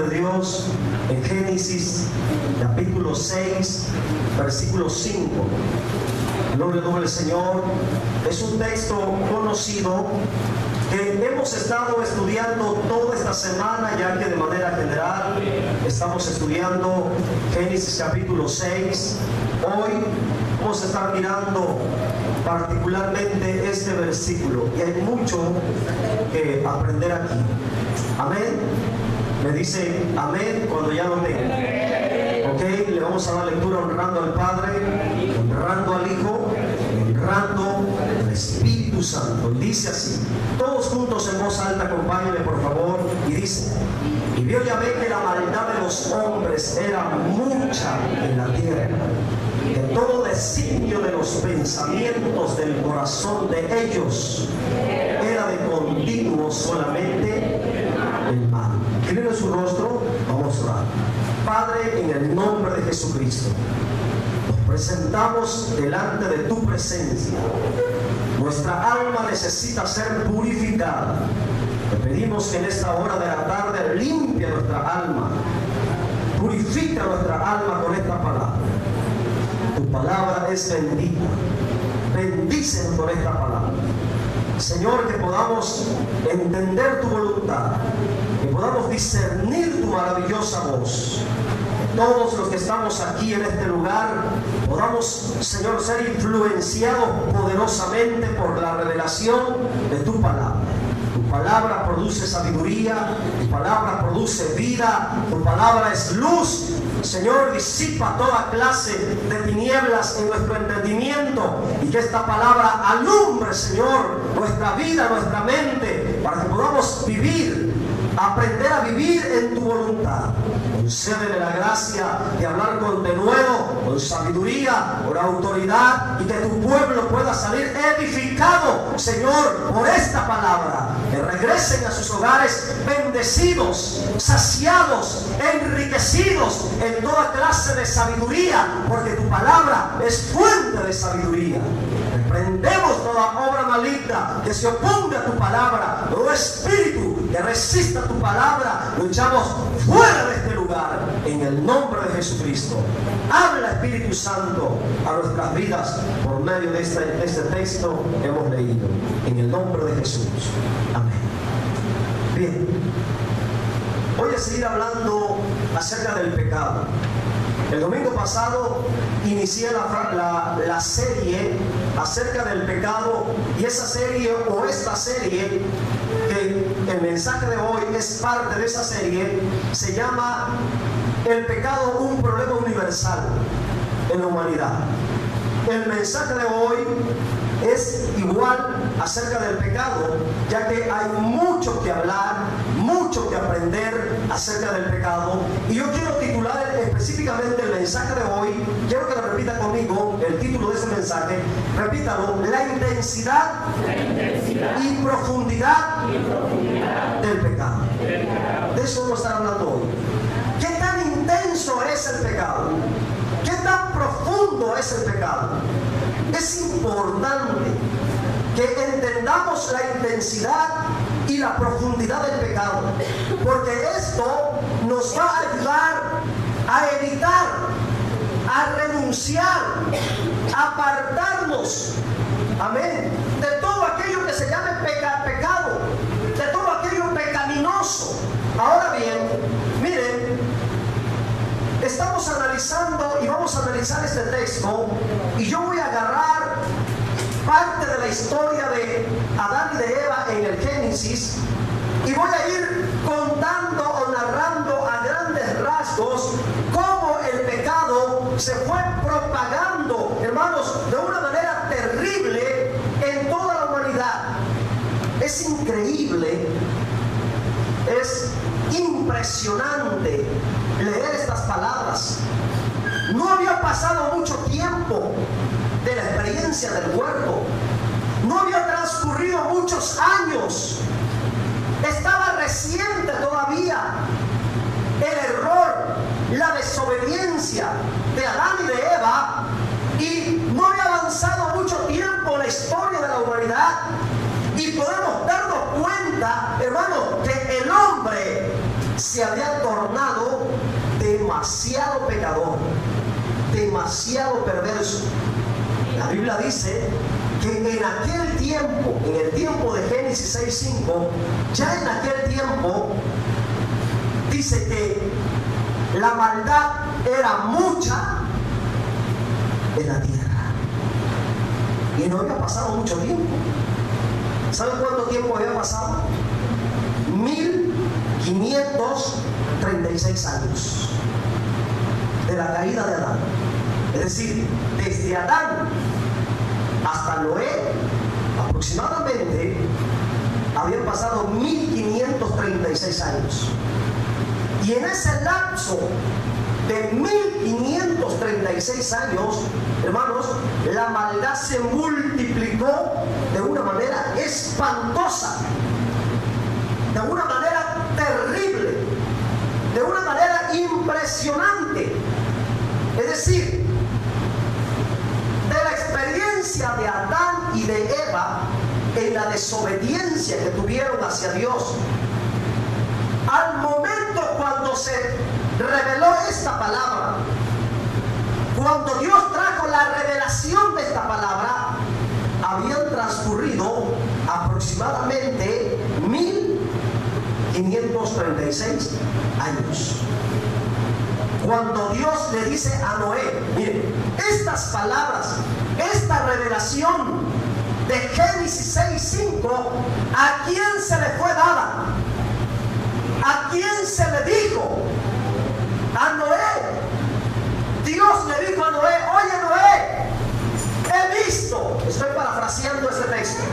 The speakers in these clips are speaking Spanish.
de Dios en Génesis capítulo 6, versículo 5. Gloria al Señor. Es un texto conocido que hemos estado estudiando toda esta semana, ya que de manera general estamos estudiando Génesis capítulo 6. Hoy vamos a estar mirando particularmente este versículo y hay mucho que aprender aquí. Amén. Me dice amén cuando ya lo tenga. Ok, le vamos a dar lectura honrando al Padre, honrando al Hijo, honrando al Espíritu Santo. Dice así, todos juntos en voz alta, acompáñenme por favor, y dice: y vio Yahvé que la maldad de los hombres era mucha en la tierra, que todo designio de los pensamientos del corazón de ellos era de continuo solamente el mal. Inclinen su rostro, vamos a orar. Padre, en el nombre de Jesucristo, nos presentamos delante de tu presencia. Nuestra alma necesita ser purificada. Te pedimos que en esta hora de la tarde limpia nuestra alma, purifica nuestra alma con esta palabra. Tu palabra es bendita. Bendícenos con esta palabra. Señor, que podamos entender tu voluntad, que podamos discernir tu maravillosa voz. Todos los que estamos aquí en este lugar podamos, Señor, ser influenciados poderosamente por la revelación de tu palabra. Tu palabra produce sabiduría, tu palabra produce vida, tu palabra es luz. Señor, disipa toda clase de tinieblas en nuestro entendimiento y que esta palabra alumbre, Señor, nuestra vida, nuestra mente, para que podamos vivir, aprender a vivir en tu voluntad. Concédele la gracia de hablar con denuedo, con sabiduría, con autoridad, y que tu pueblo pueda salir edificado, Señor, por esta palabra. Que regresen a sus hogares bendecidos, saciados, enriquecidos en toda clase de sabiduría, porque tu palabra es fuente de sabiduría. Reprendemos toda obra maligna que se oponga a tu palabra, todo espíritu que resista tu palabra, lo echamos fuera de este lugar en el nombre de Jesucristo. Habla, Espíritu Santo, a nuestras vidas por medio de este texto que hemos leído, en el nombre de Jesús. Amén. Bien, voy a seguir hablando acerca del pecado. El domingo pasado inicié la serie acerca del pecado, y esa serie, o esta serie, que el mensaje de hoy es parte de esa serie, se llama El pecado, un problema universal en la humanidad. El mensaje de hoy es igual acerca del pecado, ya que hay mucho que hablar, mucho que aprender acerca del pecado. Y yo quiero titular específicamente el mensaje de hoy, quiero que lo repita conmigo, el título de ese mensaje, repítalo: la intensidad y profundidad del pecado. De eso vamos a estar hablando hoy. ¿Qué tan intenso es el pecado? ¿Qué tan profundo es el pecado? Es importante que entendamos la intensidad y la profundidad del pecado, porque esto nos va a ayudar a evitar, a renunciar, a apartarnos, amén, de todo aquello que se llame pecado, de todo aquello pecaminoso. Ahora bien, miren, estamos analizando y vamos a analizar este texto, y yo voy a agarrar parte de la historia de Adán y de Eva en el Génesis, y voy a ir contando o narrando a grandes rasgos cómo el pecado se fue propagando, hermanos, de una manera terrible en toda la humanidad. Es increíble, es impresionante leer estas palabras. No había pasado mucho tiempo de la experiencia del huerto, no había transcurrido muchos años, estaba reciente todavía el error, la desobediencia de Adán y de Eva, y no había avanzado mucho tiempo en la historia de la humanidad, y podemos darnos cuenta, hermano, que el hombre se había tornado demasiado pecador, demasiado perverso. La Biblia dice que en aquel tiempo, en el tiempo de Génesis 6:5, ya en aquel tiempo dice que la maldad era mucha en la tierra. Y no había pasado mucho tiempo. ¿Saben cuánto tiempo había pasado? 1536 años de la caída de Adán. Es decir, desde Adán hasta Noé, aproximadamente, habían pasado 1536 años. Y en ese lapso de 1536 años, hermanos, la maldad se multiplicó de una manera espantosa, de una manera terrible, de una manera impresionante. Es decir, de la experiencia de Adán y de Eva en la desobediencia que tuvieron hacia Dios, al momento cuando se reveló esta palabra, cuando Dios trajo la revelación de esta palabra, habían transcurrido aproximadamente 1536 años. Cuando Dios le dice a Noé, miren, estas palabras, esta revelación de Génesis 6:5, ¿a quién se le fue dada? ¿A quién se le dijo? A Noé. Dios le dijo a Noé, oye Noé, he visto, estoy parafraseando ese texto,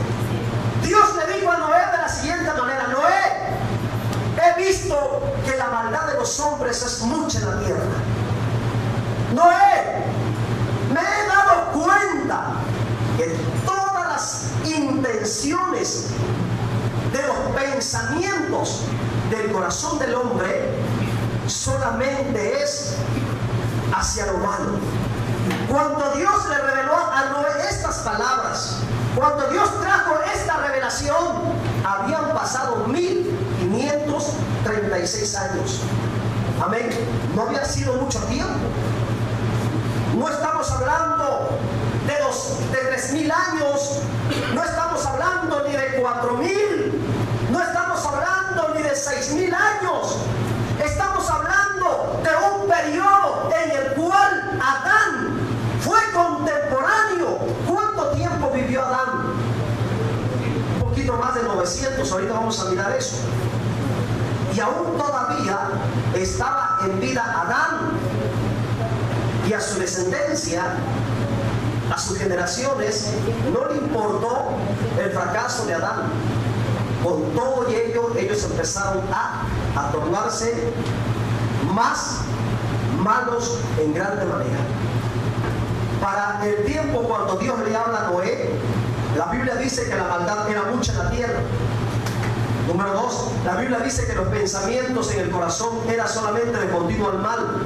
Dios le dijo a Noé de la siguiente manera, Noé, he visto que la maldad de los hombres es mucha en la tierra. Noé, me he dado cuenta que todas las intenciones de los pensamientos del corazón del hombre solamente es hacia lo malo. Cuando Dios le reveló a Noé estas palabras, cuando Dios trajo esta revelación, habían pasado 1536 años. Amén. No había sido mucho tiempo. No estamos hablando de 3000 años, no estamos hablando ni de 4000, no estamos hablando ni de 6000 años. Estamos hablando de un periodo en el cual Adán fue contemporáneo. ¿Cuánto tiempo vivió Adán? Un poquito más de 900, ahorita vamos a mirar eso. Y aún todavía estaba en vida Adán, y a su descendencia, a sus generaciones, no le importó el fracaso de Adán. Con todo ello, ellos empezaron a tornarse más malos en grande manera. Para el tiempo cuando Dios le habla a Noé, la Biblia dice que la maldad era mucha en la tierra. Número 2, la Biblia dice que los pensamientos en el corazón era solamente de continuo al mal.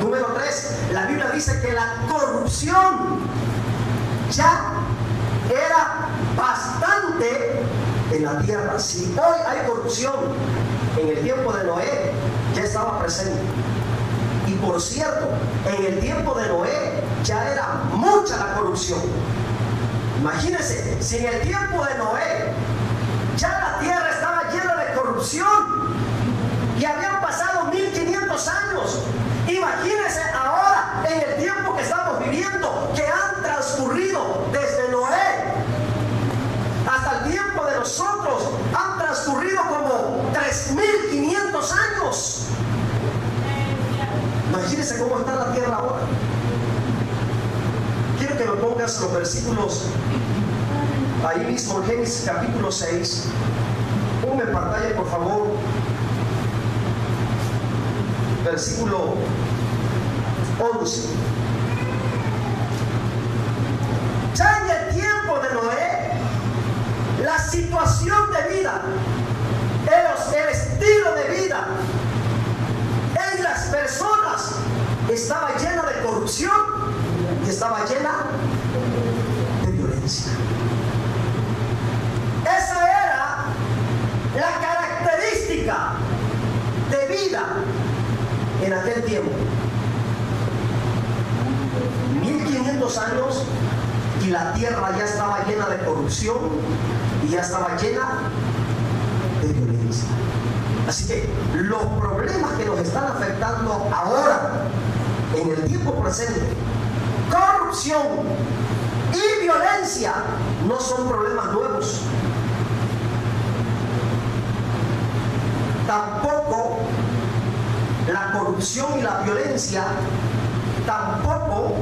Número 3, la Biblia dice que la corrupción ya era bastante en la tierra. Si hoy hay corrupción, en el tiempo de Noé ya estaba presente. Y por cierto, en el tiempo de Noé ya era mucha la corrupción. Imagínense, si en el tiempo de Noé ya la tierra estaba llena de corrupción y habían pasado 1500 años, imagínense ahora en el tiempo que estamos viviendo, que han transcurrido desde Noé hasta el tiempo de nosotros, han transcurrido como 3500 años. Imagínense cómo está la tierra ahora. Quiero que me pongas los versículos ahí mismo en Génesis capítulo 6. Ponme en pantalla, por favor. Versículo 11. Ya en el tiempo de Noé, la situación de vida, el estilo de vida en las personas estaba llena de corrupción y estaba llena de violencia. Esa era la característica de vivía en aquel tiempo. 1500 años y la tierra ya estaba llena de corrupción y ya estaba llena de violencia. Así que los problemas que nos están afectando ahora, en el tiempo presente, corrupción y violencia, no son problemas nuevos. Tampoco la corrupción y la violencia tampoco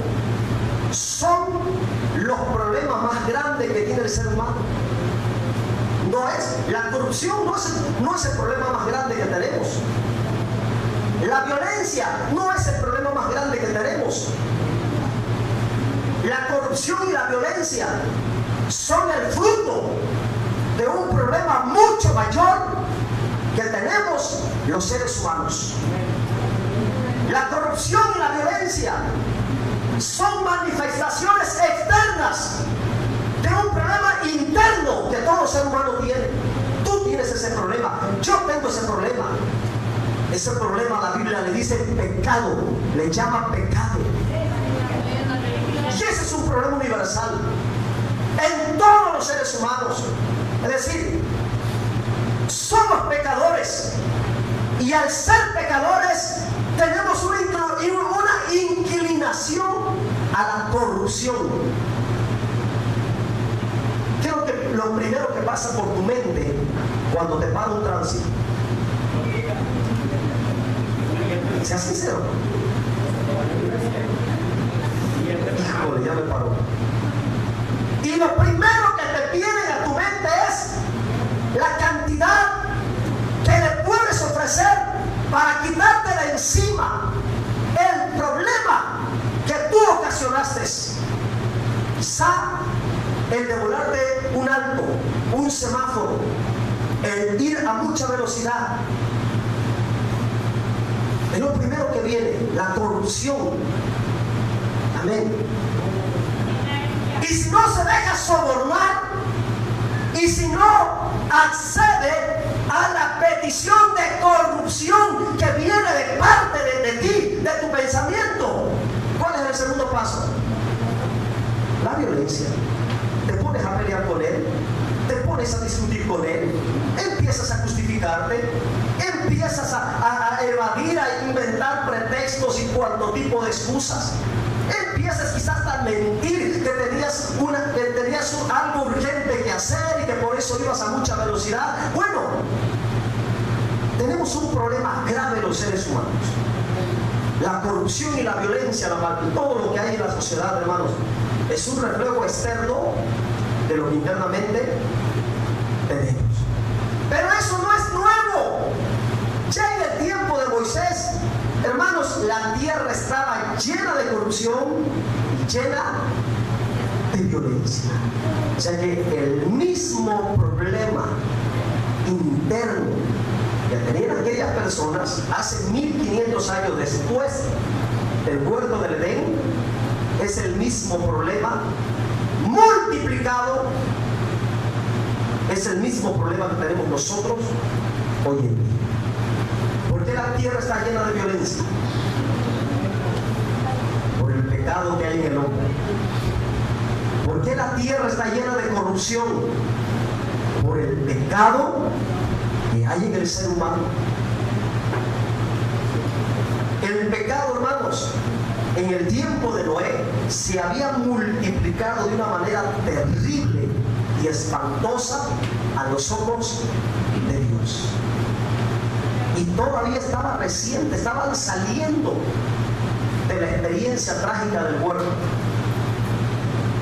son los problemas más grandes que tiene el ser humano. La corrupción no es el problema más grande que tenemos. La violencia no es el problema más grande que tenemos. La corrupción y la violencia son el fruto de un problema mucho mayor que tenemos los seres humanos. La corrupción y la violencia son manifestaciones externas de un problema interno que todo ser humano tiene. Tú tienes ese problema, yo tengo ese problema. Ese problema la Biblia le dice pecado, le llama pecado. Y ese es un problema universal en todos los seres humanos. Es decir, somos pecadores y al ser pecadores tenemos una inclinación a la corrupción. Creo que lo primero que pasa por tu mente cuando te para un tránsito, sea sincero, híjole, ya me paró. Y lo primero que te viene a tu mente es la cantidad que le puedes ofrecer para quitarte de encima el problema que tú ocasionaste. Quizá el de volarte un alto, un semáforo, el ir a mucha velocidad. Es lo primero que viene, la corrupción. Amén. Y si no se deja sobornar, y si no accede a la petición de corrupción que viene de parte de ti, de tu pensamiento, ¿cuál es el segundo paso? La violencia. Te pones a pelear con él, te pones a discutir con él, empiezas a justificarte, empiezas a evadir, a inventar pretextos y cuanto tipo de excusas. Empiezas quizás a mentir que tenías algo urgente que hacer y que por eso ibas a mucha velocidad. Bueno, tenemos un problema grave los seres humanos. La corrupción y la violencia, todo lo que hay en la sociedad, hermanos, es un reflejo externo de lo que internamente tenemos. Pero eso no es nuevo. Ya en el tiempo de Moisés, hermanos, la tierra estaba llena de corrupción y llena de violencia. O sea que el mismo problema interno que tenían aquellas personas hace 1500 años después del huerto del Edén es el mismo problema multiplicado. Es el mismo problema que tenemos nosotros hoy en día. ¿Por qué la tierra está llena de violencia? Por el pecado que hay en el hombre. ¿Por qué la tierra está llena de corrupción? Por el pecado que hay en el ser humano. El pecado, hermanos, en el tiempo de Noé se había multiplicado de una manera terrible y espantosa a los ojos de Dios. Y todavía estaba reciente, estaban saliendo de la experiencia trágica del huerto.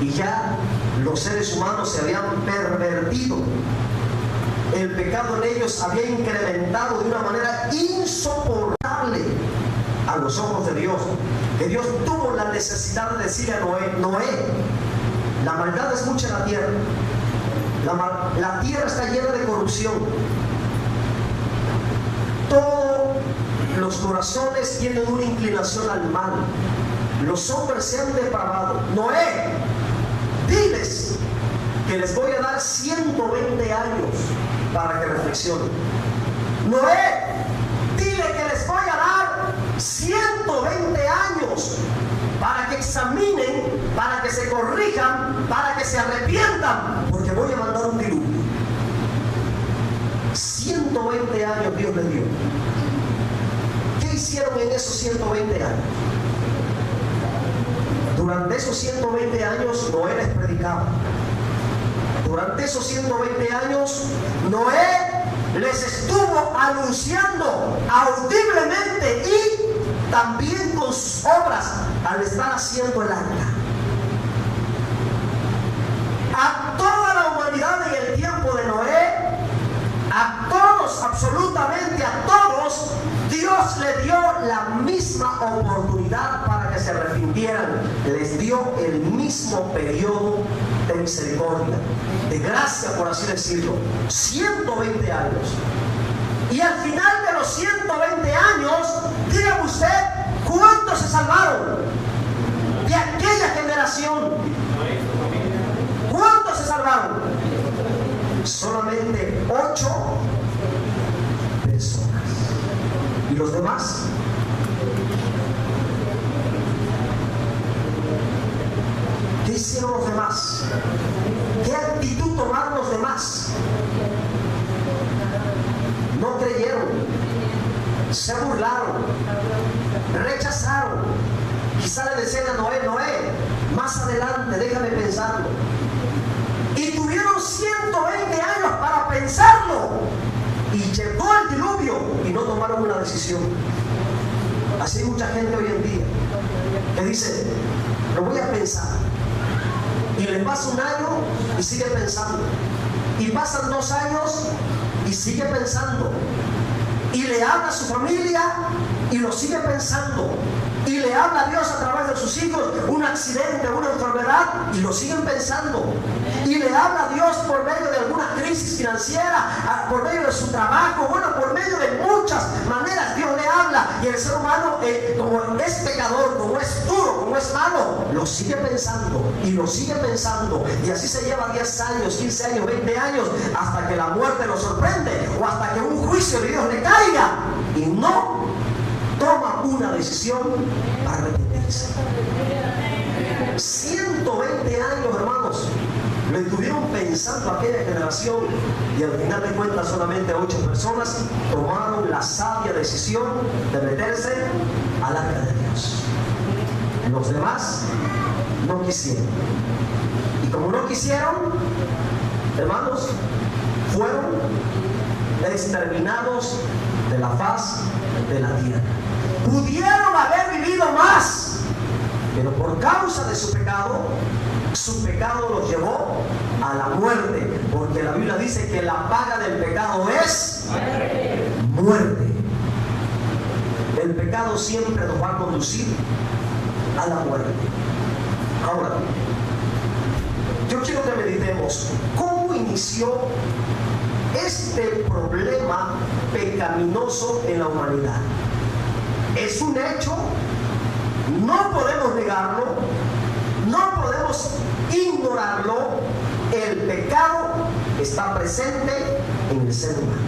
Y ya los seres humanos se habían pervertido. El pecado en ellos había incrementado de una manera insoportable a los ojos de Dios. Que Dios tuvo la necesidad de decirle a Noé, la maldad es mucha en la tierra. La tierra está llena de corrupción. Todos los corazones tienen una inclinación al mal. Los hombres se han depravado. Noé, diles que les voy a dar 120 años para que reflexionen. Noé, dile que les voy corrijan, para que se arrepientan, porque voy a mandar un diluvio. 120 años Dios les dio. ¿Qué hicieron en esos 120 años? Durante esos 120 años Noé les predicaba. Durante esos 120 años Noé les estuvo anunciando audiblemente y también con sus obras al estar haciendo el arca. A toda la humanidad en el tiempo de Noé, a todos, absolutamente a todos, Dios les dio la misma oportunidad para que se arrepintieran. Les dio el mismo periodo de misericordia, de gracia, por así decirlo. 120 años. Y al final de los 120 años, dígame usted, ¿cuántos se salvaron de aquella generación? ¿Cuántos se salvaron? Solamente 8 personas. ¿Y los demás? ¿Qué hicieron los demás? ¿Qué actitud tomaron los demás? No creyeron, se burlaron, rechazaron. Quizá le decían a Noé, Noé, más adelante, déjame pensarlo. Y tuvieron 120 años para pensarlo. Y llegó el diluvio y no tomaron una decisión. Así hay mucha gente hoy en día que dice, lo voy a pensar. Y le pasa un año y sigue pensando. Y pasan 2 años y sigue pensando. Y le habla a su familia y lo sigue pensando. Y le habla a Dios a través de sus hijos, un accidente, una enfermedad, y lo siguen pensando. Y le habla a Dios por medio de alguna crisis financiera, por medio de su trabajo, bueno, por medio de muchas maneras Dios le habla. Y el ser humano, como es pecador, como es duro, como es malo, lo sigue pensando y lo sigue pensando. Y así se lleva 10 años, 15 años, 20 años, hasta que la muerte lo sorprende o hasta que un juicio de Dios le caiga. Y no toma una decisión para arrepentirse. 120 años, hermanos, lo estuvieron pensando aquella generación y al final de cuentas solamente 8 personas tomaron la sabia decisión de meterse al arca de Dios. Los demás no quisieron. Y como no quisieron, hermanos, fueron exterminados de la faz de la tierra. Pudieron haber vivido más, pero por causa de su pecado los llevó a la muerte, porque la Biblia dice que la paga del pecado es muerte. El pecado siempre nos va a conducir a la muerte. Ahora, yo quiero que meditemos cómo inició este problema pecaminoso en la humanidad. Es un hecho, no podemos negarlo, no podemos ignorarlo. El pecado está presente en el ser humano.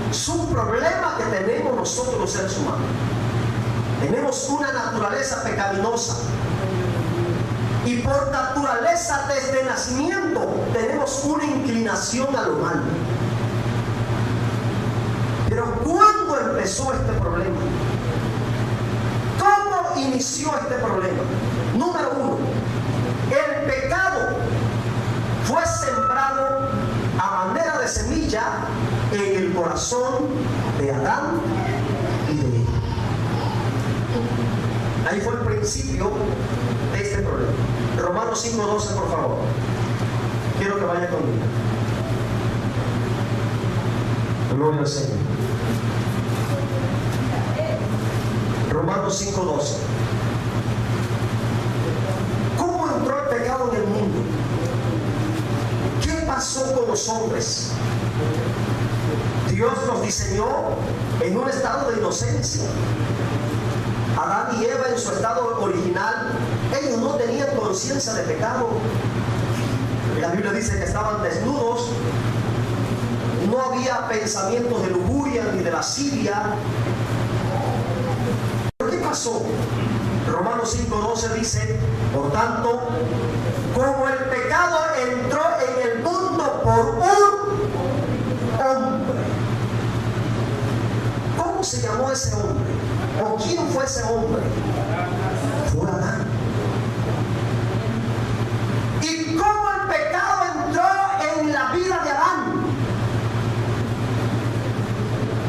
Es un problema que tenemos nosotros los seres humanos. Tenemos una naturaleza pecaminosa. Y por naturaleza, desde nacimiento, tenemos una inclinación a lo malo. Pero ¿cuándo empezó este problema? ¿Cómo inició este problema? Número 1, el pecado fue sembrado a manera de semilla en el corazón de Adán y de Eva. Ahí fue el principio de este problema. Romanos 5:12, por favor. Quiero que vaya conmigo. Gloria al Señor. Romanos 5:12. ¿Cómo entró el pecado en el mundo? ¿Qué pasó con los hombres? Dios los diseñó en un estado de inocencia. Adán y Eva en su estado original, ellos no tenían conciencia de pecado. La Biblia dice que estaban desnudos, no había pensamientos de lujuria ni de lascivia. ¿Pero qué pasó? Romanos 5:12 dice, por tanto, como el pecado entró en el mundo por un hombre. ¿Cómo se llamó ese hombre? ¿O quién fue ese hombre? Fue Adán. ¿Y cómo el pecado entró en la vida de Adán?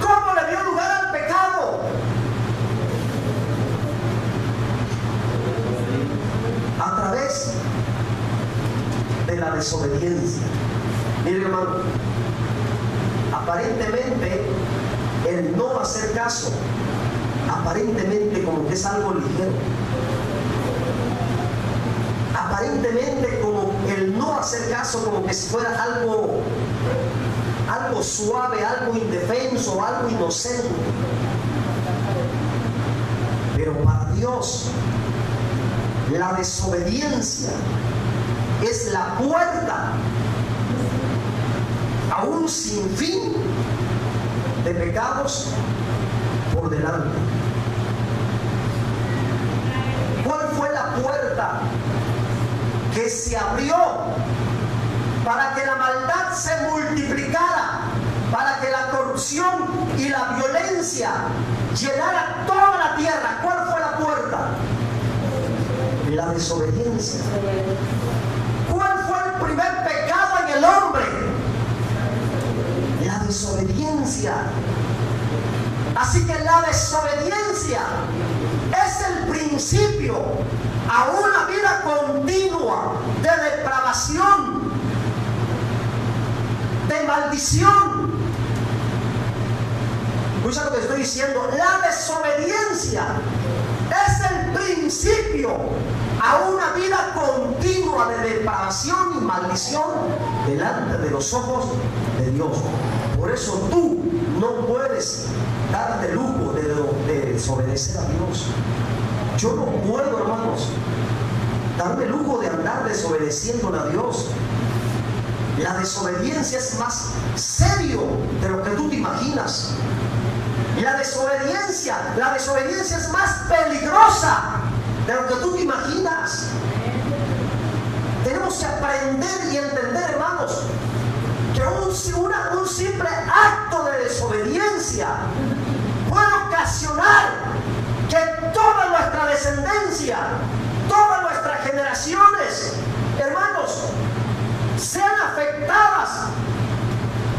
¿Cómo le dio lugar al pecado? A través de la desobediencia. Miren, hermano, aparentemente el no hacer caso, aparentemente como que es algo ligero, aparentemente como el no hacer caso como que si fuera algo suave, algo indefenso, algo inocente. Pero para Dios la desobediencia es la puerta a un sinfín de pecados por delante. ¿Cuál fue la puerta que se abrió para que la maldad se multiplicara, para que la corrupción y la violencia llenara toda la tierra? ¿Cuál fue la puerta? La desobediencia. ¿Cuál fue el primer pecado en el hombre? La desobediencia. Así que la desobediencia es el principio a una vida continua de depravación, de maldición. Escucha lo que estoy diciendo. La desobediencia es el principio a una vida continua de depravación y maldición delante de los ojos de Dios. Por eso tú no puedes darte lujo de desobedecer a Dios. Yo no puedo, hermanos, darme lujo de andar desobedeciendo a Dios. La desobediencia es más serio de lo que tú te imaginas. La desobediencia es más peligrosa de lo que tú te imaginas. Tenemos que aprender y entender, hermanos, que un simple acto de desobediencia puede ocasionar que toda nuestra descendencia, todas nuestras generaciones, hermanos, sean afectadas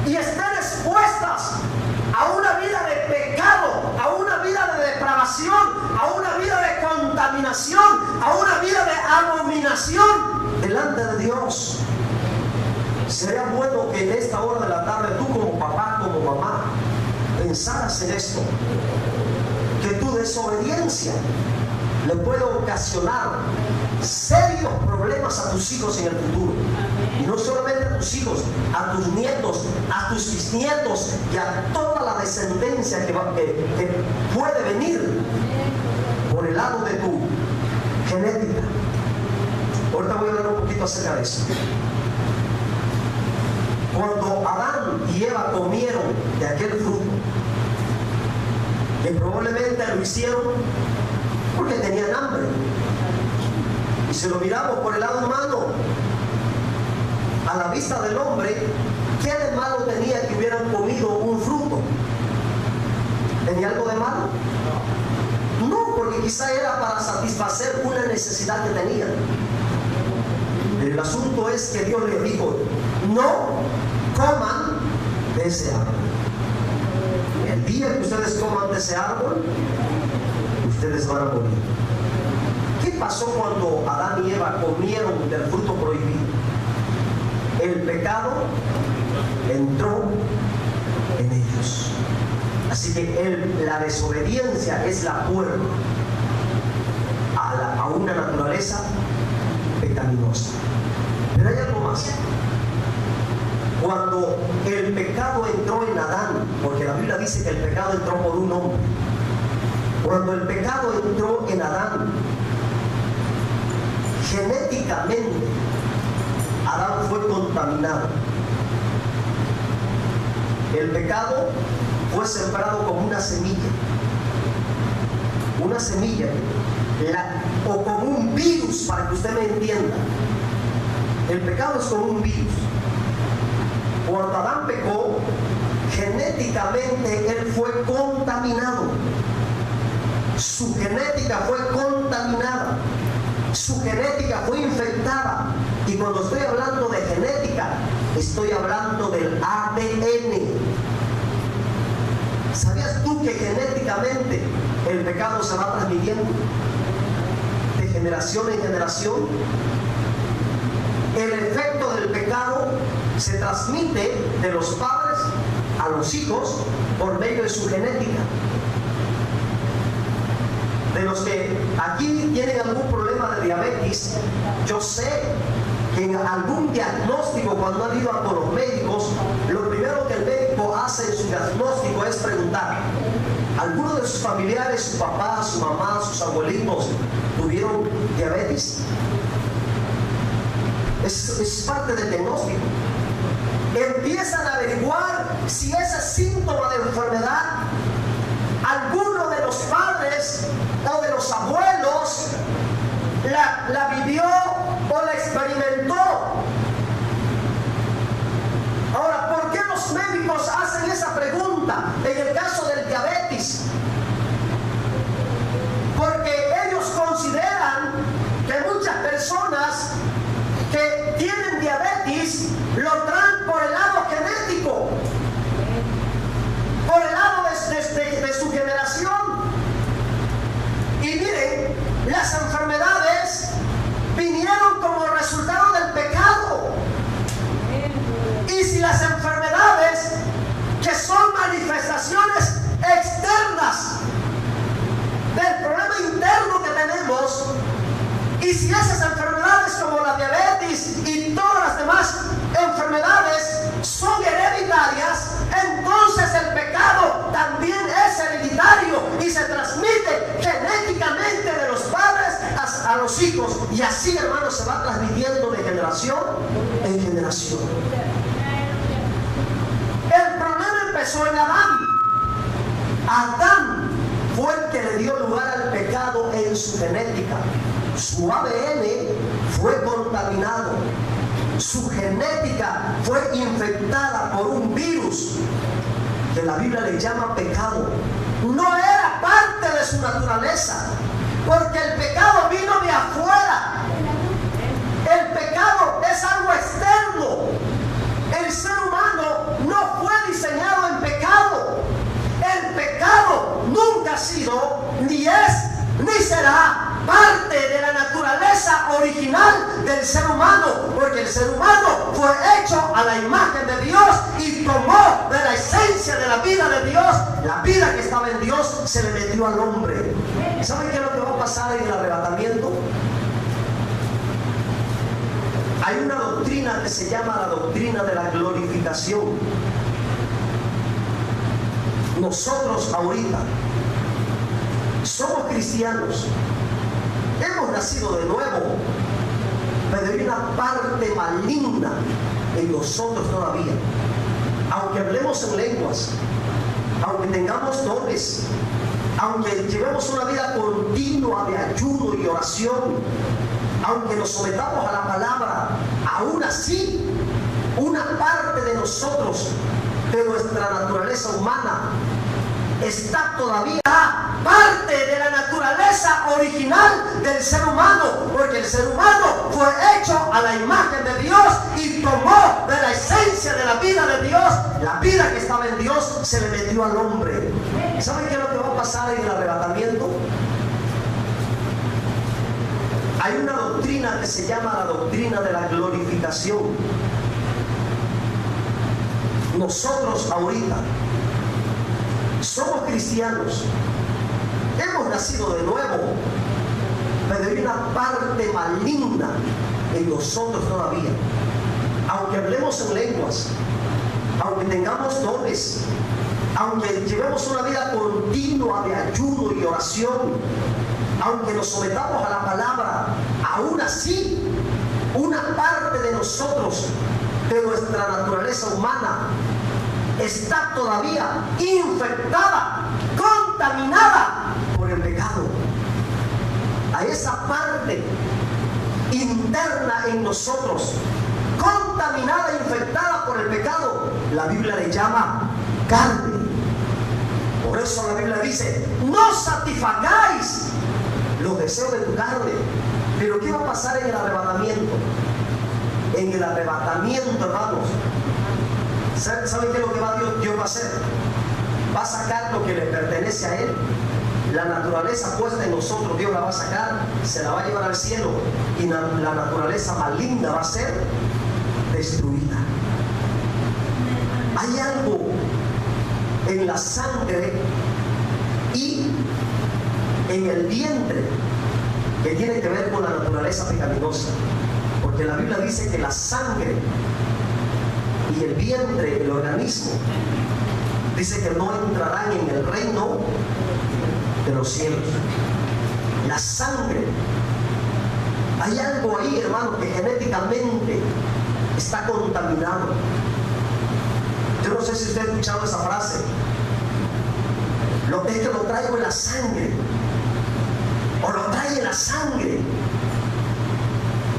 y estén expuestas a una vida de pecado, a una vida de depravación, a una vida de contaminación, a una vida de abominación delante de Dios. Sería bueno que en esta hora de la tarde tú como papá, como mamá, pensaras en esto, que tu desobediencia le puede ocasionar serios problemas a tus hijos en el futuro. Y no solamente a tus hijos, a tus nietos, a tus bisnietos y a toda la descendencia que puede venir por el lado de tu genética. Ahorita voy a hablar un poquito acerca de eso. Cuando Adán y Eva comieron de aquel fruto, que probablemente lo hicieron porque tenían hambre, y si lo miramos por el lado humano, a la vista del hombre, ¿qué de malo tenía que hubieran comido un fruto? ¿Tenía algo de malo? No, porque quizá era para satisfacer una necesidad que tenían. Pero el asunto es que Dios les dijo: no coman de ese árbol. El día que ustedes coman de ese árbol, ustedes van a morir. ¿Qué pasó cuando Adán y Eva comieron del fruto prohibido? El pecado entró en ellos. Así que la desobediencia es la puerta a una naturaleza pecaminosa. Pero hay algo más. Cuando el pecado entró en Adán, porque la Biblia dice que el pecado entró por un hombre, cuando el pecado entró en Adán, genéticamente Adán fue contaminado. El pecado fue sembrado como una semilla o como un virus, para que usted me entienda. El pecado es como un virus. Cuando Adán pecó, genéticamente él fue contaminado. Su genética fue contaminada. Su genética fue infectada. Y cuando estoy hablando de genética, estoy hablando del ADN. ¿Sabías tú que genéticamente el pecado se va transmitiendo de generación en generación? El efecto del pecado se transmite de los padres a los hijos por medio de su genética. De los que aquí tienen algún problema de diabetes, yo sé que en algún diagnóstico, cuando han ido con los médicos, lo primero que el médico hace en su diagnóstico es preguntar: ¿alguno de sus familiares, su papá, su mamá, sus abuelitos tuvieron diabetes? Es parte del diagnóstico. Empiezan a averiguar si ese síntoma de enfermedad alguno de los padres o de los abuelos la vivió o la experimentó. Ahora, ¿por qué los médicos hacen esa pregunta en el caso del diabetes? Porque ellos consideran que muchas personas que tienen diabetes lo traen por el lado genético, por el lado de su generación. Y miren, las enfermedades vinieron como resultado del pecado. Y si las enfermedades, que son manifestaciones externas del problema interno que tenemos, y si esas enfermedades como la diabetes y todas las demás enfermedades son hereditarias, entonces el pecado también es hereditario y se transmite genéticamente de los padres a los hijos. Y así, hermanos, se va transmitiendo de generación en generación. El problema empezó en Adán. Adán fue el que le dio lugar al pecado en su genética. Su ADN fue contaminado. Su genética fue infectada por un virus que la Biblia le llama pecado. No era parte de su naturaleza, porque el pecado vino de afuera. El pecado es algo externo. El ser humano no fue diseñado en pecado. El pecado nunca ha sido, ni es, ni será parte de la naturaleza original del ser humano, porque el ser humano fue hecho a la imagen de Dios y tomó de la esencia de la vida de Dios. La vida que estaba en Dios se le metió al hombre. ¿Saben qué es lo que va a pasar en el arrebatamiento? Hay una doctrina que se llama la doctrina de la glorificación. Nosotros ahorita somos cristianos, hemos nacido de nuevo, pero hay una parte maligna en nosotros todavía. Aunque hablemos en lenguas, aunque tengamos dones, aunque llevemos una vida continua de ayuno y oración, aunque nos sometamos a la palabra, aún así, una parte de nosotros, de nuestra naturaleza humana, está todavía parte de la naturaleza original del ser humano, porque el ser humano fue hecho a la imagen de Dios y tomó de la esencia de la vida de Dios. La vida que estaba en Dios se le metió al hombre. ¿Saben qué es lo que va a pasar en el arrebatamiento? Hay una doctrina que se llama la doctrina de la glorificación. Nosotros ahorita somos cristianos, hemos nacido de nuevo, pero hay una parte maligna en nosotros todavía. Aunque hablemos en lenguas, aunque tengamos dones, aunque llevemos una vida continua de ayuno y oración, aunque nos sometamos a la palabra, aún así, una parte de nosotros, de nuestra naturaleza humana, está todavía infectada, contaminada por el pecado. nosotros, contaminada e infectada por el pecado, la Biblia le llama carne. Por eso la Biblia dice: no satisfagáis los deseos de tu carne. Pero ¿qué va a pasar en el arrebatamiento? En el arrebatamiento, hermanos, ¿saben qué es lo que Dios va a hacer? Va a sacar lo que le pertenece a Él. La naturaleza puesta en nosotros, Dios la va a sacar, se la va a llevar al cielo, y la naturaleza maligna va a ser destruida. Hay algo en la sangre y en el vientre que tiene que ver con la naturaleza pecaminosa, porque la Biblia dice que la sangre y el vientre, el organismo, dice que no entrarán en el reino de los cielos. La sangre, hay algo ahí, hermano, que genéticamente está contaminado. Yo no sé si usted ha escuchado esa frase: es que lo traigo en la sangre, o lo trae en la sangre,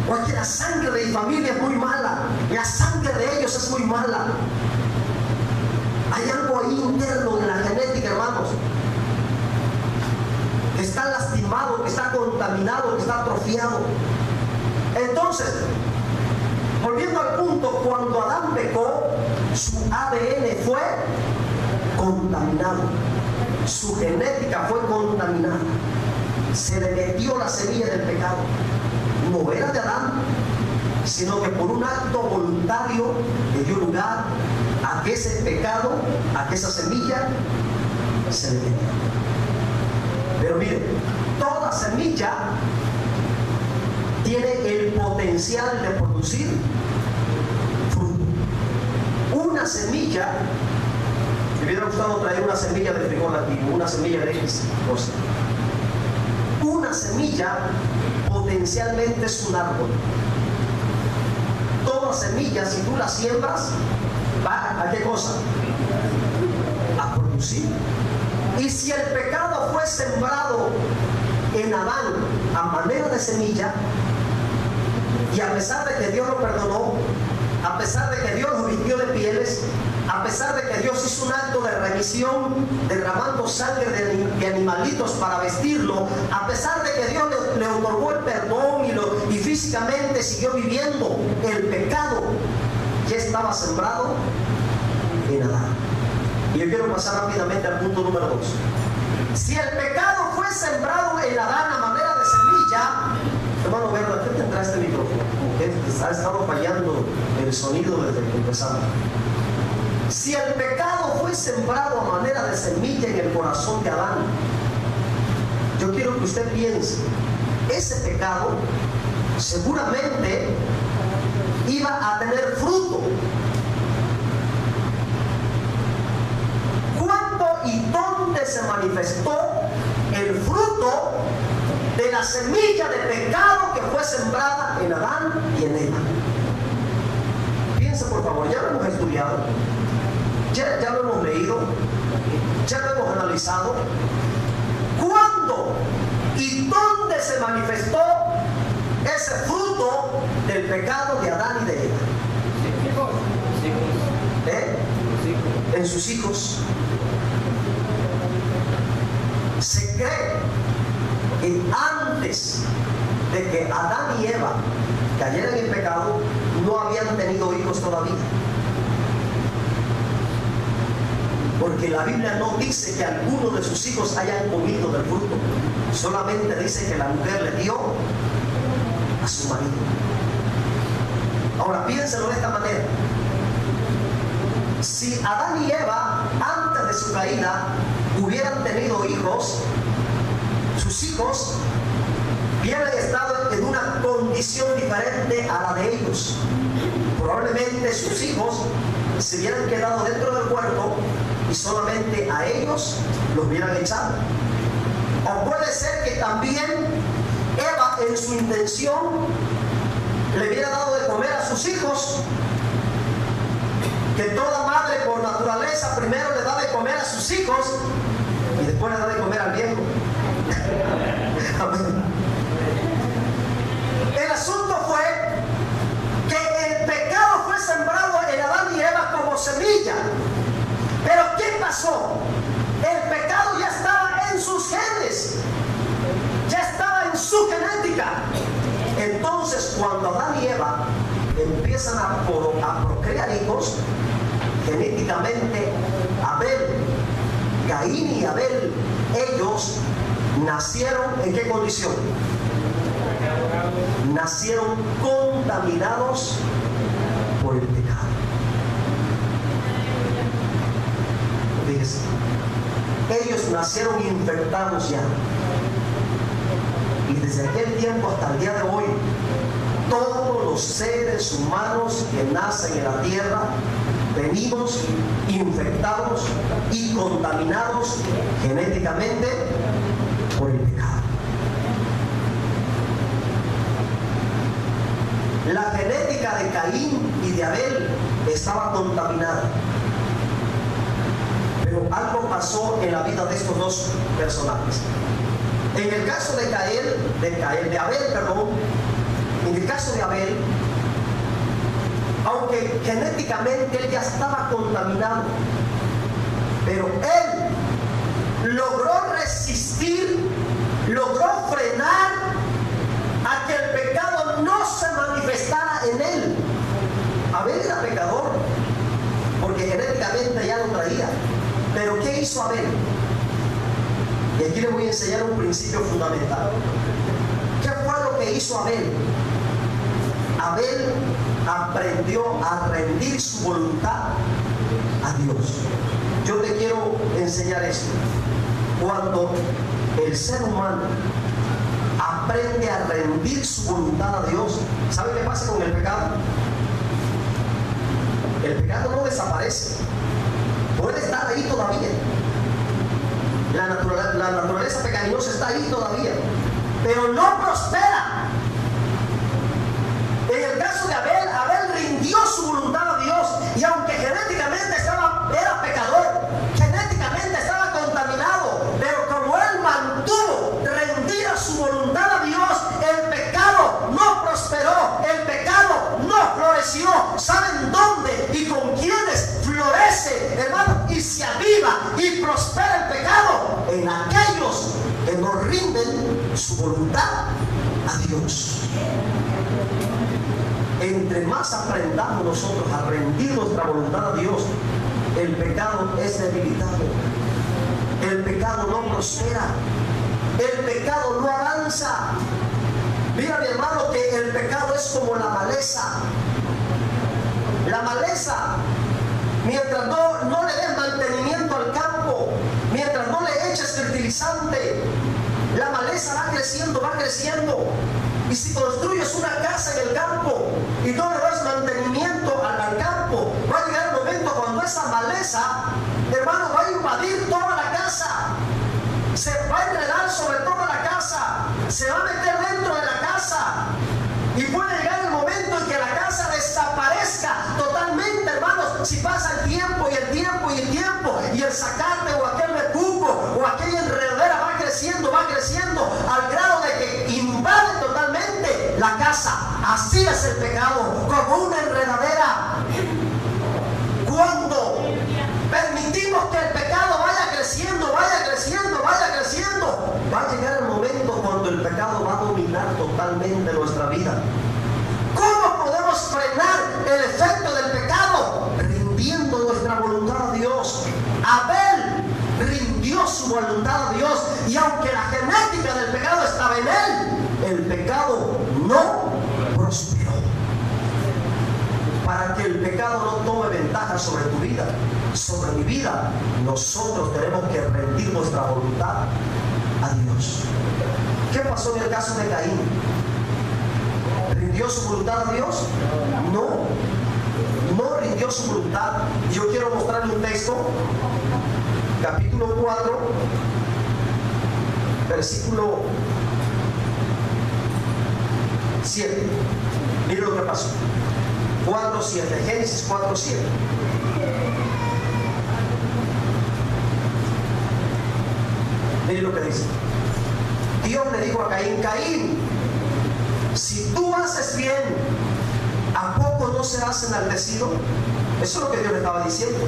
o es que la sangre de mi familia es muy mala, la sangre de ellos es muy mala. Hay algo ahí interno en la genética, hermanos, que está lastimado, que está contaminado, que está atrofiado. Entonces, volviendo al punto, cuando Adán pecó, su ADN fue contaminado, su genética fue contaminada, se le metió la semilla del pecado. No era de Adán, sino que por un acto voluntario le dio lugar a que ese pecado, a que esa semilla se le metió. Pero miren, toda semilla tiene el potencial de producir fruto. Una semilla, me hubiera gustado traer una semilla de frijol aquí, una semilla de X cosa. Una semilla potencialmente es un árbol. Toda semilla, si tú la siembras, va a qué cosa? A producir. Y si el pecado fue sembrado en Adán a manera de semilla, y a pesar de que Dios lo perdonó, a pesar de que Dios lo vistió de pieles, a pesar de que Dios hizo un acto de remisión derramando sangre de animalitos para vestirlo, a pesar de que Dios le otorgó el perdón y físicamente siguió viviendo, el pecado ya estaba sembrado en Adán. Y yo quiero pasar rápidamente al punto número 2. Si el pecado fue sembrado en Adán a manera de semilla, hermano, ¿verdad? ¿Qué tendrá este micrófono? Como que ha estado fallando el sonido desde que empezamos. Si el pecado fue sembrado a manera de semilla en el corazón de Adán, yo quiero que usted piense, ese pecado seguramente iba a tener fruto. ¿Cuándo y dónde se manifestó el fruto de la semilla de pecado que fue sembrada en Adán y en Eva? Piensa, por favor, ya lo hemos estudiado, ya lo hemos leído, ya lo hemos analizado. ¿Cuándo y dónde se manifestó ese fruto del pecado de Adán y de Eva? En sus hijos. Se cree que antes de que Adán y Eva cayeran en pecado, no habían tenido hijos todavía. Porque la Biblia no dice que alguno de sus hijos hayan comido del fruto, solamente dice que la mujer le dio a su marido. Ahora piénselo de esta manera: si Adán y Eva antes de su caída hubieran tenido hijos, sus hijos hubieran estado en una condición diferente a la de ellos. Probablemente sus hijos se hubieran quedado dentro del cuerpo y solamente a ellos los hubieran echado. O puede ser que también Eva, en su intención, le hubiera dado de comer a sus hijos, que toda madre por naturaleza primero le da de comer a sus hijos y después le da de comer al viejo. El asunto fue Entonces, cuando Adán y Eva empiezan a procrear hijos, genéticamente Caín y Abel, ellos nacieron ¿en qué condición? Nacieron contaminados por el pecado. Fíjense, ellos nacieron infectados ya. Y desde aquel tiempo hasta el día de hoy, todos los seres humanos que nacen en la tierra venimos infectados y contaminados genéticamente por el pecado. La genética de Caín y de Abel estaba contaminada, pero algo pasó en la vida de estos dos personajes. En el caso de Abel, en el caso de Abel, aunque genéticamente él ya estaba contaminado, pero él logró resistir, logró frenar a que el pecado no se manifestara en él. Abel era pecador, porque genéticamente ya lo traía. Pero ¿qué hizo Abel? Y aquí les voy a enseñar un principio fundamental. ¿Qué fue lo que hizo Abel? Abel aprendió a rendir su voluntad a Dios. Yo te quiero enseñar esto. Cuando el ser humano aprende a rendir su voluntad a Dios, ¿sabe qué pasa con el pecado? El pecado no desaparece, puede estar ahí todavía. La naturaleza pecaminosa está ahí todavía, pero no prospera. En el caso de Abel, Abel rindió su voluntad a Dios, y aunque genéticamente era pecador, genéticamente estaba contaminado, pero como él mantuvo rendida su voluntad a Dios, el pecado no prosperó, el pecado no floreció. ¿Saben dónde y con quiénes florece, hermano, y se aviva y prospera el pecado? En aquellos que no rinden su voluntad a Dios. Entre más aprendamos nosotros a rendir nuestra voluntad a Dios, el pecado es debilitado, el pecado no prospera, el pecado no avanza. Mira, mi hermano, que el pecado es como la maleza. La maleza, mientras no le des mantenimiento al campo, mientras no le eches fertilizante, la maleza va creciendo, va creciendo. Y si construyes una casa en el campo y no le das mantenimiento al campo, va a llegar el momento cuando esa maleza, hermano, va a invadir toda la casa, se va a enredar sobre toda la casa, se va a meter dentro de la casa, y puede llegar el momento en que la casa desaparezca totalmente, hermanos, si pasa el tiempo y el tiempo y el tiempo, y el zacate o aquel betuco o aquella enredadera va creciendo al grado de que invade totalmente la casa. Así es el pecado, como una enredadera. Cuando permitimos que el pecado vaya creciendo, va a llegar el momento cuando el pecado va a dominar totalmente nuestra vida. ¿Cómo podemos frenar el efecto del pecado? Rindiendo nuestra voluntad a Dios. Abel rindió su voluntad a Dios, y aunque la genética del pecado estaba en él, el pecado no prosperó. Para que el pecado no tome ventaja sobre tu vida, sobre mi vida, nosotros tenemos que rendir nuestra voluntad a Dios. ¿Qué pasó en el caso de Caín? ¿Rindió su voluntad a Dios? No rindió su voluntad. Yo quiero mostrarle un texto, capítulo 4, versículo 7. Mire lo que pasó. 4:7, Génesis 4:7. Mire lo que dice. Dios le dijo a Caín: Caín, si tú haces bien, ¿a poco no serás enaltecido? Eso es lo que Dios le estaba diciendo.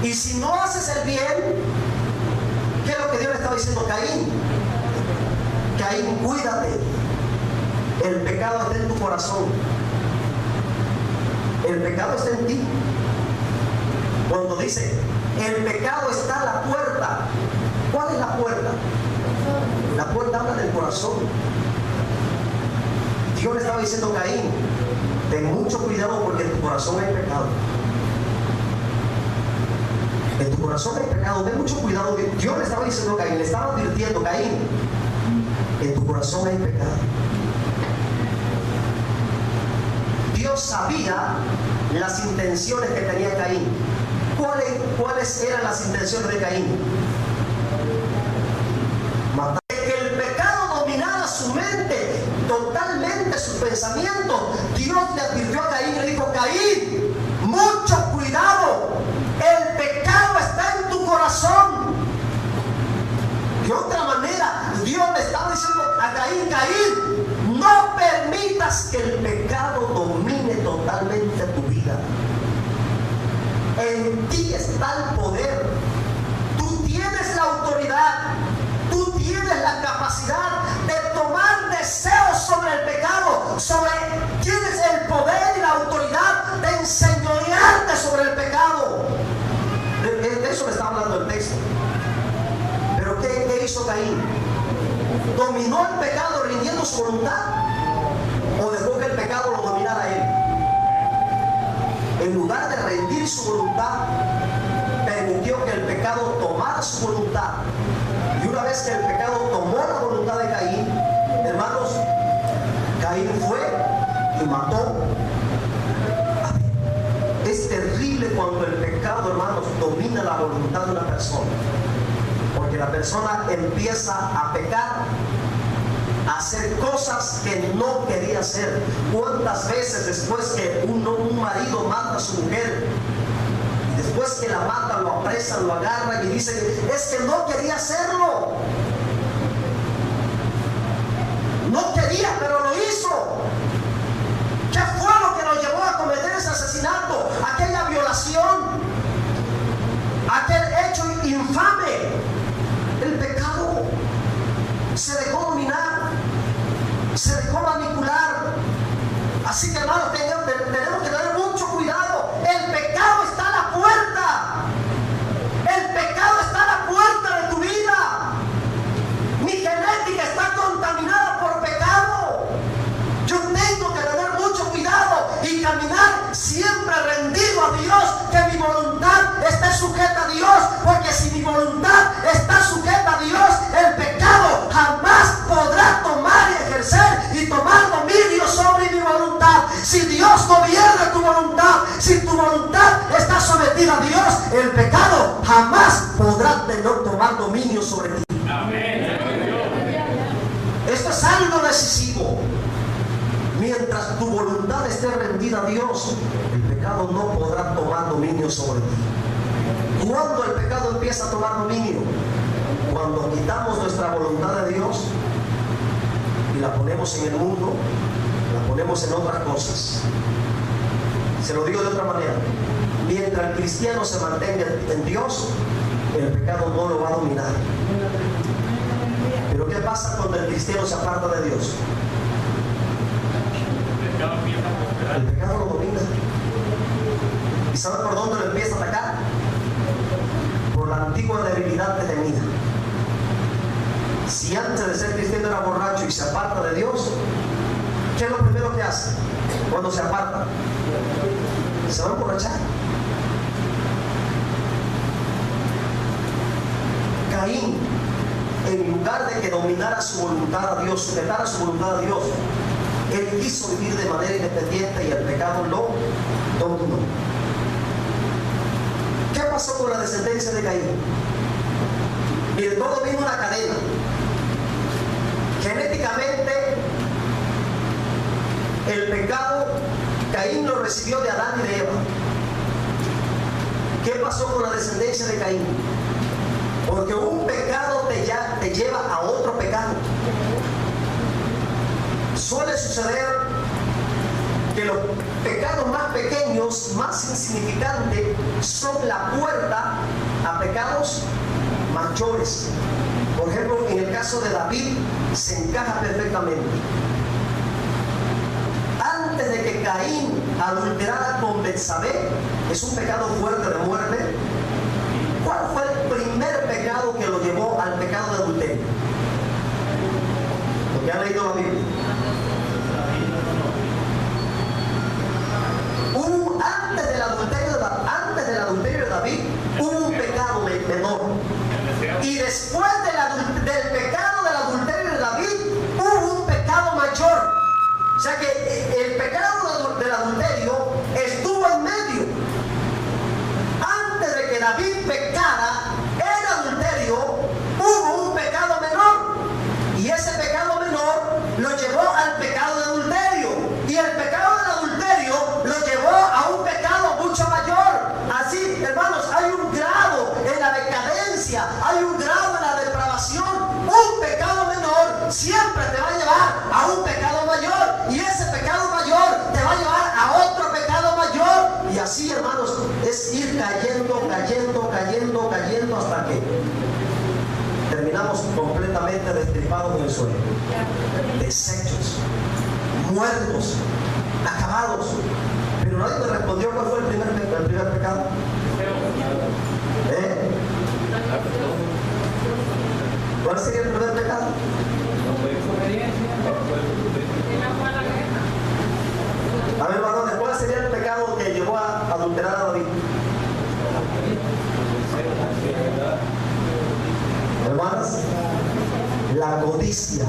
Y si no haces el bien, ¿qué es lo que Dios le estaba diciendo a Caín? Caín, cuídate. El pecado está en tu corazón. El pecado está en ti. Cuando dice, el pecado está a la puerta. ¿Cuál es la puerta? La puerta habla del corazón. Dios le estaba diciendo a Caín, ten mucho cuidado porque en tu corazón hay pecado. En tu corazón hay pecado, ten mucho cuidado. Dios le estaba diciendo a Caín, le estaba advirtiendo, Caín, en tu corazón hay pecado. Dios sabía las intenciones que tenía Caín. ¿Cuáles eran las intenciones de Caín? Matar. Que el pecado dominara su mente, totalmente sus pensamientos. Dios le advirtió a Caín y le dijo, Caín, mucho cuidado, el pecado está en tu corazón. De otra manera, Dios le estaba diciendo a Caín, Caín, no permitas que el pecado domine totalmente tu vida. En ti está el poder. Tú tienes la autoridad. Tú tienes la capacidad de tomar deseos sobre el pecado. Tienes el poder y la autoridad de enseñorearte sobre el pecado. De eso me está hablando el texto. Pero ¿qué hizo Caín? ¿Dominó el pecado rindiendo su voluntad? ¿O dejó que el pecado lo dominara a él? En lugar de rendir su voluntad, permitió que el pecado tomara su voluntad. Y una vez que el pecado tomó la voluntad de Caín, hermanos, Caín fue y mató. Es terrible cuando el pecado, hermanos, domina la voluntad de una persona. Porque la persona empieza a pecar, a hacer cosas que no quería hacer. ¿Cuántas veces después que un marido mata a su mujer, y después que la mata, lo apresan, lo agarran y dicen, es que no quería hacerlo? No quería, pero lo hizo. ¿Qué fue lo que lo llevó a cometer ese asesinato? Aquella violación, aquel hecho infame. El pecado se dejó dominar, se dejó manipular. Así que, hermanos, tenemos que tener mucho cuidado. El pecado está a la puerta. El pecado está a la puerta de tu vida. Mi genética está contaminada por pecado. Yo tengo que tener mucho cuidado y caminar siempre rendido a Dios, que mi voluntad esté sujeta a Dios, porque si mi voluntad está sujeta a Dios, el pecado jamás podrá tomar y ejercer y tomar dominio sobre mi voluntad. Si Dios gobierna tu voluntad, si tu voluntad está sometida a Dios, el pecado jamás podrá tomar dominio sobre ti. Amén. Esto es algo decisivo. Mientras tu voluntad esté rendida a Dios, el pecado no podrá tomar dominio sobre ti. ¿Cuándo el pecado empieza a tomar dominio? Cuando quitamos nuestra voluntad de Dios y la ponemos en el mundo, la ponemos en otras cosas. Se lo digo de otra manera. Mientras el cristiano se mantenga en Dios, el pecado no lo va a dominar. Pero ¿qué pasa cuando el cristiano se aparta de Dios? El pecado lo domina. ¿Y sabe por dónde lo empieza a atacar? Por la antigua debilidad que tenía. Si antes de ser cristiano era borracho y se aparta de Dios, ¿qué es lo primero que hace cuando se aparta? Se va a emborrachar. Caín, en lugar de que dominara su voluntad a Dios, sujetara su voluntad a Dios, él quiso vivir de manera independiente y el pecado lo dominó. ¿Qué pasó con la descendencia de Caín? Mire, todo vino una cadena. Genéticamente, el pecado, Caín lo recibió de Adán y de Eva. ¿Qué pasó con la descendencia de Caín? Porque un pecado te lleva a otro pecado. Suele suceder que los pecados más pequeños, más insignificantes, son la puerta a pecados mayores. Por ejemplo, en el caso de David se encaja perfectamente. antes de que Caín adulterara con Betsabé, es un pecado fuerte de muerte. ¿Cuál fue el primer pecado que lo llevó al pecado de adulterio? Porque han leído la Biblia. Antes del adulterio de David, hubo un pecado menor. Y después del pecado del adulterio de David, hubo un pecado mayor. O sea que el pecado del adulterio estuvo en medio. Antes de que David pecara el adulterio, hubo un pecado menor. Y ese pecado menor lo llevó al pecado de adulterio. Y el pecado del adulterio lo llevó a un pecado mucho mayor. Así, hermanos, hay un grado en la decadencia, hay un grado en la depravación. Un pecado menor siempre te va a llevar a un pecado mayor. Y ese pecado mayor te va a llevar a otro pecado mayor. Y así, hermanos, es ir cayendo hasta que terminamos completamente destripados en el suelo. Deshechos, muertos, acabados. Pero nadie me respondió cuál fue el primer pecado. ¿Cuál sería el primer pecado? A ver, varones, ¿cuál sería el pecado que llevó a adulterar a David? Hermanas, la codicia.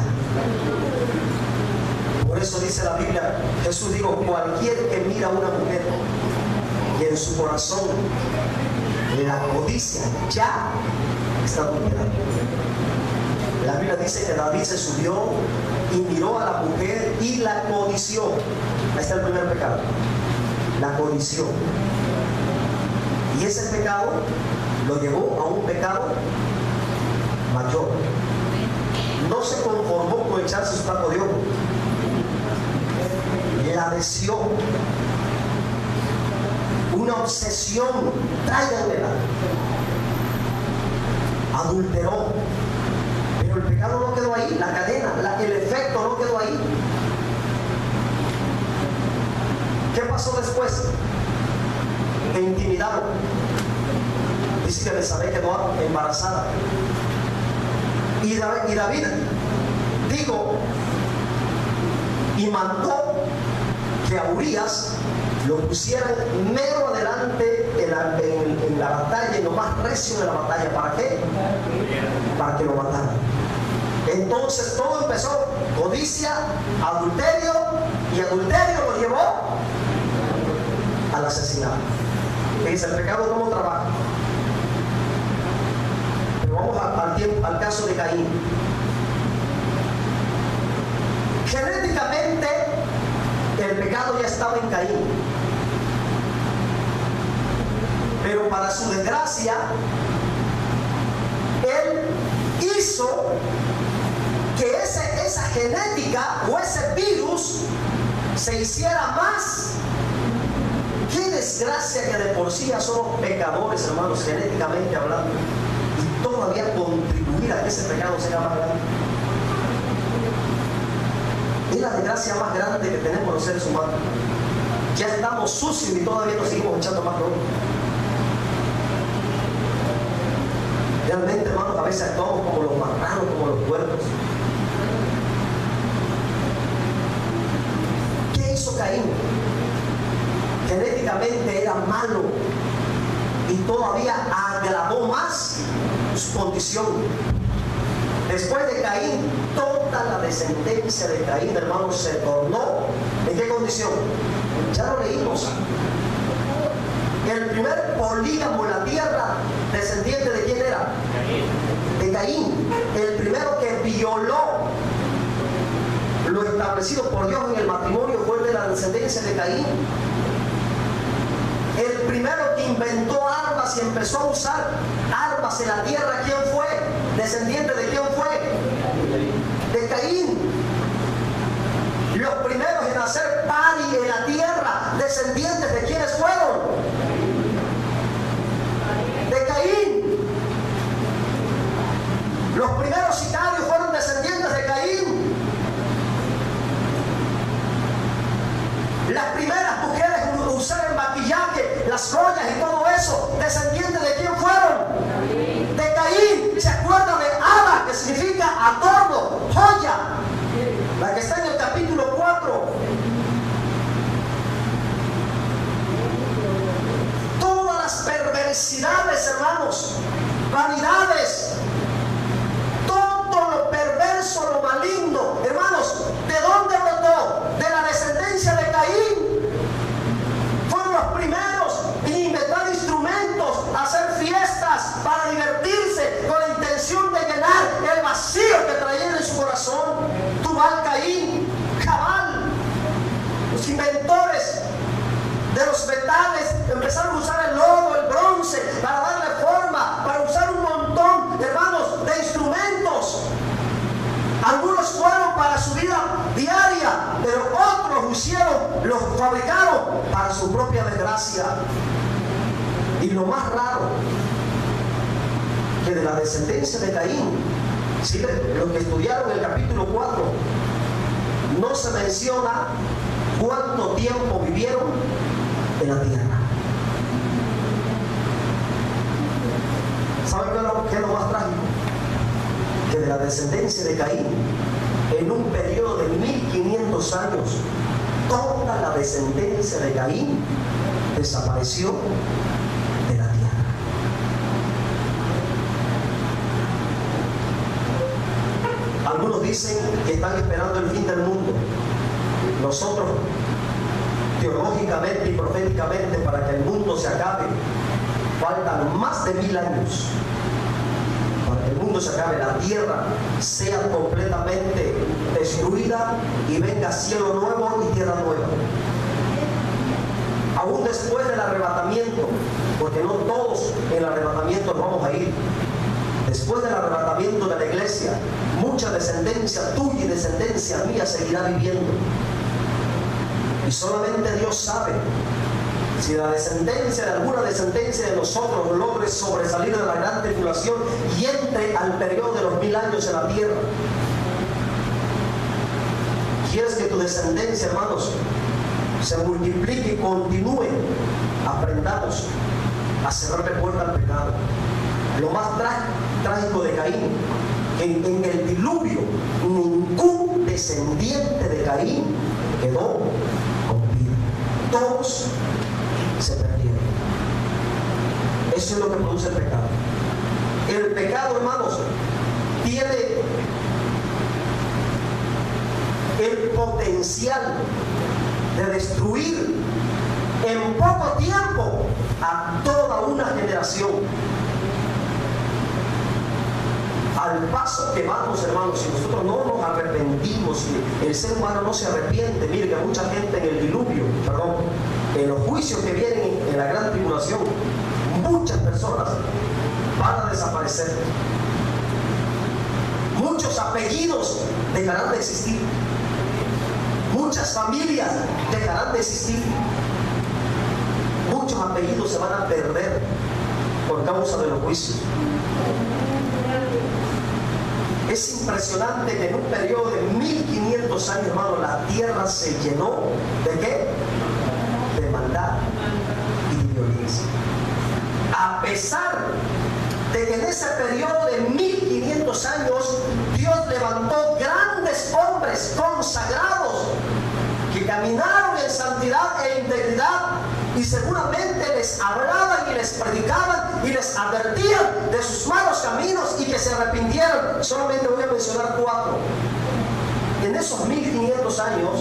Por eso dice la Biblia, Jesús dijo, cualquier que mira a una mujer y en su corazón la codicia, ya está adulterando. La Biblia dice que David se subió y miró a la mujer y la codició. Ahí está el primer pecado, la codició. Y ese pecado lo llevó a un pecado mayor. No se conformó con echarse su taco de ojo, la deseó. Una obsesión, tráiganmela. Adulteró. Pero el pecado no quedó ahí, la cadena, el efecto no quedó ahí. ¿Qué pasó después? Me intimidaron. Dice que Betsabé quedó embarazada. Y David dijo y mandó que a Urías lo pusieran mero adelante en la batalla, en lo más recio de la batalla. ¿Para qué? Para que lo mataran. Entonces todo empezó: codicia, adulterio, y adulterio lo llevó al asesinato. Dice el pecado cómo trabaja. Pero vamos al caso de Caín. Genéticamente el pecado ya estaba en Caín, pero para su desgracia él hizo que esa genética o ese virus se hiciera más. Qué desgracia que de por sí ya somos pecadores, hermanos, genéticamente hablando, y todavía contribuir a que ese pecado sea más grande. Es la desgracia más grande que tenemos los seres humanos. Ya estamos sucios y todavía nos seguimos echando más ropa. Realmente, hermanos, a veces actuamos como los marranos, como los puercos. ¿Qué hizo Caín? Genéticamente era malo y todavía agravó más su condición. Después de Caín, toda la descendencia de Caín, hermanos, se tornó ¿en qué condición? Ya lo leímos. El primer polígamo en la tierra, descendiente de quién era? De Caín. El primero que violó lo establecido por Dios en el matrimonio fue de la descendencia de Caín. El primero que inventó armas y empezó a usar armas en la tierra, ¿quién fue? ¿Descendiente de quién fue? De Caín. Los primeros en hacer pari en la tierra, ¿descendientes de quiénes fueron? De Caín. Los primeros sicarios fueron descendientes de Caín. las primeras mujeres usar el maquillaje, las joyas y todo eso, descendientes de quién fueron? De Caín. ¿Se acuerdan de Ada, que significa adorno, joya? La que está en el capítulo 4. Todas las perversidades, hermanos, vanidades, todo lo perverso, lo maligno, hermanos, ¿de dónde brotó? De la descendencia de Caín. Fueron los primeros en inventar instrumentos, hacer fiestas para divertirse con la intención de llenar el vacío que traían en su corazón. Tubal Caín, Jabal, los inventores de los metales, empezaron a usar el lodo, el bronce, para darle forma, para usar un montón, hermanos, de instrumentos. Algunos fueron para su vida diaria, pero otros los fabricaron para su propia desgracia. Y lo más raro, que de la descendencia de Caín, ¿sí? Los que estudiaron el capítulo 4, no se menciona cuánto tiempo vivieron en la tierra. ¿Saben qué es lo más trágico? Que de la descendencia de Caín, en un periodo de 1500 años, toda la descendencia de Caín desapareció de la tierra. Algunos dicen que están esperando el fin del mundo. Nosotros, teológicamente y proféticamente, para que el mundo se acabe, faltan más de 1000 años para que el mundo se acabe, la tierra sea completamente destruida y venga cielo nuevo y tierra nueva. Aún después del arrebatamiento, porque no todos en el arrebatamiento nos vamos a ir. Después del arrebatamiento de la iglesia, mucha descendencia tuya y descendencia mía seguirá viviendo. Y solamente Dios sabe si la descendencia de alguna descendencia de nosotros logre sobresalir de la gran tribulación y entre al periodo de los 1000 años en la tierra. ¿Quieres que tu descendencia, hermanos, se multiplique y continúe? Aprendamos a cerrarle puerta al pecado. Lo más trágico de Caín, que en el diluvio ningún descendiente de Caín quedó con vida. Todos se perdieron. Eso es lo que produce el pecado. El pecado, hermanos, tiene el potencial de destruir en poco tiempo a toda una generación. Al paso que vamos, hermanos, si nosotros no nos arrepentimos, si el ser humano no se arrepiente, mire que mucha gente en el diluvio, en los juicios que vienen en la gran tribulación, muchas personas van a desaparecer. Muchos apellidos dejarán de existir. Muchas familias dejarán de existir. Muchos apellidos se van a perder por causa de los juicios. Es impresionante que en un periodo de 1500 años, hermano, la tierra se llenó ¿de qué? De maldad y de violencia. A pesar de que en ese periodo de 1500 años Dios levantó grandes hombres consagrados que caminaron en santidad e integridad, y seguramente les hablaban y les predicaban y les advertían de sus malos caminos y que se arrepintieran. Solamente voy a mencionar 4. En esos 1500 años,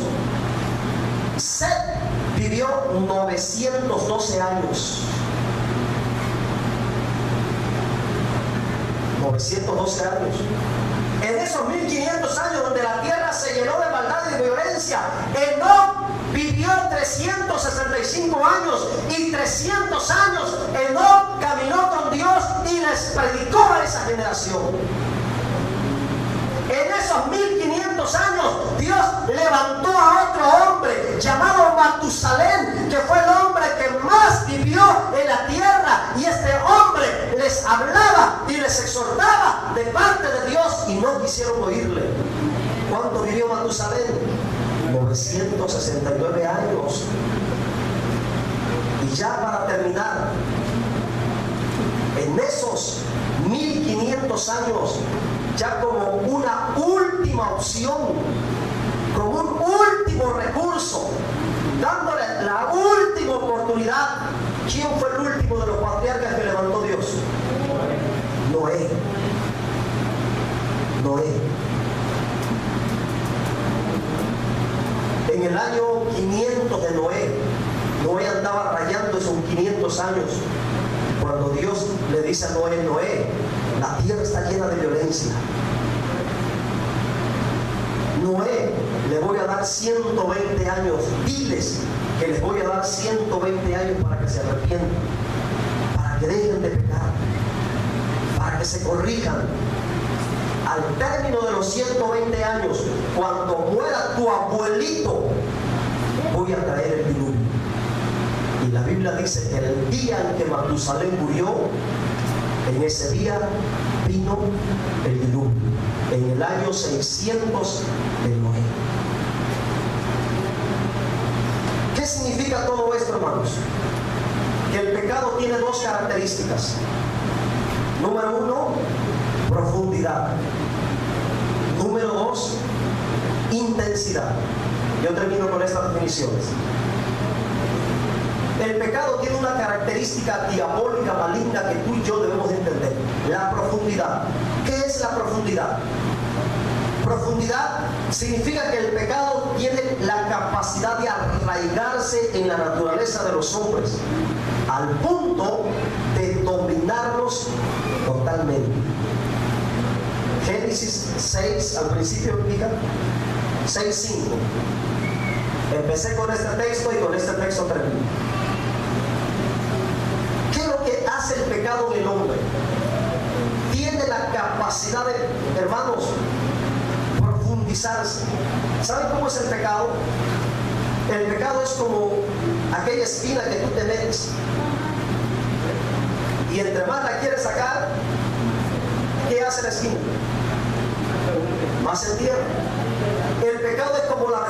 Set vivió 912 años. 912 años. En esos 1500 años donde la tierra se llenó de maldad y de violencia, Enoc vivió 365 años, y 300 años Enoc caminó con Dios y les predicó a esa generación. En esos 1500 años Dios levantó a otro hombre llamado Matusalén, que fue el hombre que más vivió en la tierra, y este hombre les hablaba y les exhortaba de parte de Dios y no quisieron oírle. ¿Cuánto vivió Matusalén? 969 años. Y ya para terminar, en esos 1500 años, ya como una última opción, como un último recurso, dándole la última oportunidad, ¿quién fue el último de los patriarcas que levantó Dios? Noé. En el año 500 de Noé andaba rayando esos 500 años, cuando Dios le dice a Noé, la tierra está llena de violencia. Noé, le voy a dar 120 años, diles que les voy a dar 120 años para que se arrepientan, para que dejen de pecar, para que se corrijan. Al término de los 120 años, cuando muera tu abuelito, voy a traer el diluvio. Y la Biblia dice que el día en que Matusalén murió, en ese día vino el diluvio, en el año 600 de Noé. ¿Qué significa todo esto, hermanos? Que el pecado tiene dos características. Número uno, profundidad. Número dos, intensidad. Yo termino con estas definiciones. El pecado tiene una característica diabólica, maligna, que tú y yo debemos entender: la profundidad. ¿Qué es la profundidad? Profundidad significa que el pecado tiene la capacidad de arraigarse en la naturaleza de los hombres, al punto de dominarlos totalmente. Génesis 6, al principio explica, 6:5. Empecé con este texto y con este texto termino. ¿Qué es lo que hace el pecado en el hombre? Tiene la capacidad de, hermanos, profundizarse. ¿Saben cómo es el pecado? El pecado es como aquella espina que tú te metes, y entre más la quieres sacar, ¿qué hace la espina? Más se entierra. El pecado es como la